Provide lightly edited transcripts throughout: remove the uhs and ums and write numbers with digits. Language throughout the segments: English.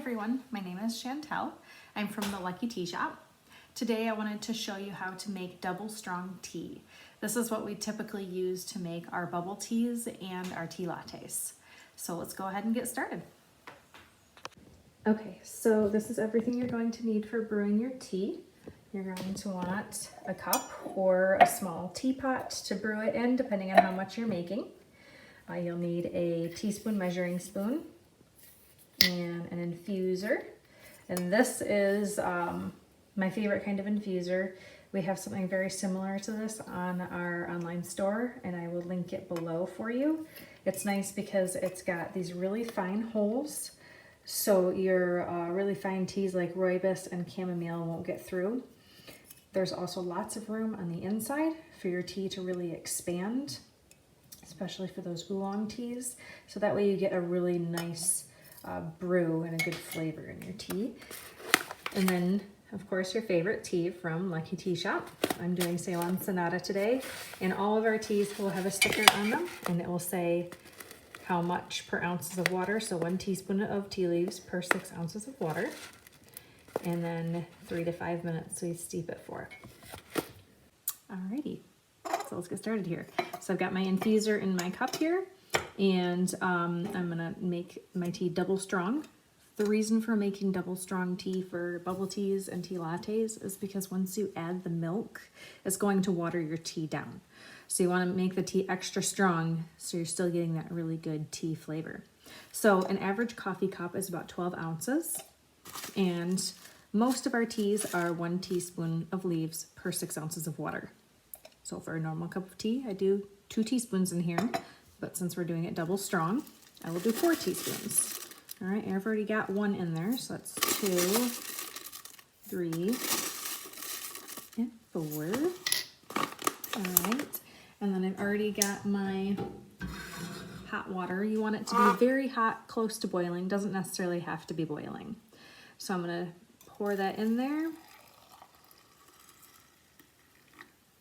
everyone, my name is Chantel. I'm from the Lucky Tea Shop. Today I wanted to show you how to make double strong tea. This is what we typically use to make our bubble teas and our tea lattes. So let's go ahead and get started. Okay, so this is everything you're going to need for brewing your tea. You're going to want a cup or a small teapot to brew it in, depending on how much you're making. You'll need a teaspoon measuring spoon and an infuser. And this is my favorite kind of infuser. We have something very similar to this on our online store, and I will link it below for you. It's nice because it's got these really fine holes, so your really fine teas like rooibos and chamomile won't get through. There's also lots of room on the inside for your tea to really expand, especially for those oolong teas. So that way you get a really nice brew and a good flavor in your tea. And then, of course, your favorite tea from Lucky Tea Shop. I'm doing Ceylon Sonata today, and all of our teas will have a sticker on them, and it will say how much per ounces of water. So 1 teaspoon of tea leaves per 6 ounces of water. And then 3 to 5 minutes we steep it for. Alrighty, so let's get started here. So I've got my infuser in my cup here, and I'm gonna make my tea double strong. The reason for making double strong tea for bubble teas and tea lattes is because once you add the milk, it's going to water your tea down. So you want to make the tea extra strong so you're still getting that really good tea flavor. So an average coffee cup is about 12 ounces, and most of our teas are 1 teaspoon of leaves per 6 ounces of water. So for a normal cup of tea, I do 2 teaspoons in here, but since we're doing it double strong, I will do 4 teaspoons. All right, I've already got 1 in there, so that's 2, 3, and 4. All right, and then I've already got my hot water. You want it to be very hot, close to boiling. Doesn't necessarily have to be boiling. So I'm gonna pour that in there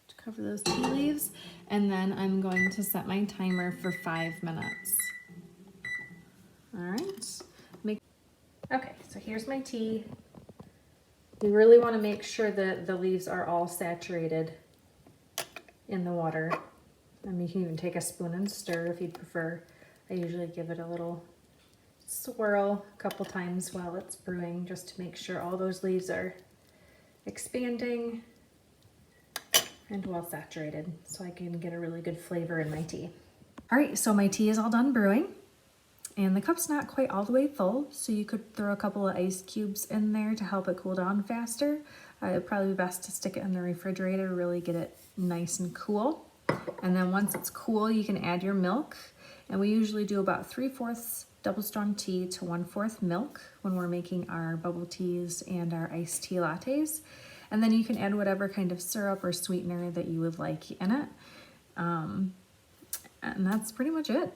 to cover those tea leaves, and then I'm going to set my timer for 5 minutes. All right. Okay, so here's my tea. You really want to make sure that the leaves are all saturated in the water. And you can even take a spoon and stir if you'd prefer. I usually give it a little swirl a couple times while it's brewing, just to make sure all those leaves are expanding and well saturated, so I can get a really good flavor in my tea. All right, so my tea is all done brewing. And the cup's not quite all the way full, so you could throw a couple of ice cubes in there to help it cool down faster. It'd probably be best to stick it in the refrigerator, really get it nice and cool. And then once it's cool, you can add your milk. And we usually do about 3/4 double strong tea to 1/4 milk when we're making our bubble teas and our iced tea lattes. And then you can add whatever kind of syrup or sweetener that you would like in it. And that's pretty much it.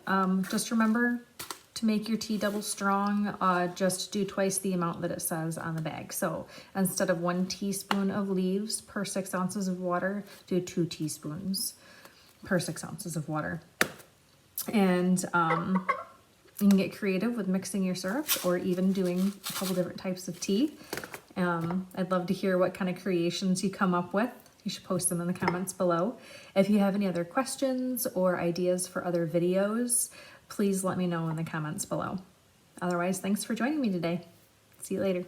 Just remember, to make your tea double strong, just do twice the amount that it says on the bag. So instead of 1 teaspoon of leaves per 6 ounces of water, do 2 teaspoons per 6 ounces of water. And you can get creative with mixing your syrups or even doing a couple different types of tea. I'd love to hear what kind of creations you come up with. You should post them in the comments below. If you have any other questions or ideas for other videos, please let me know in the comments below. Otherwise, thanks for joining me today. See you later.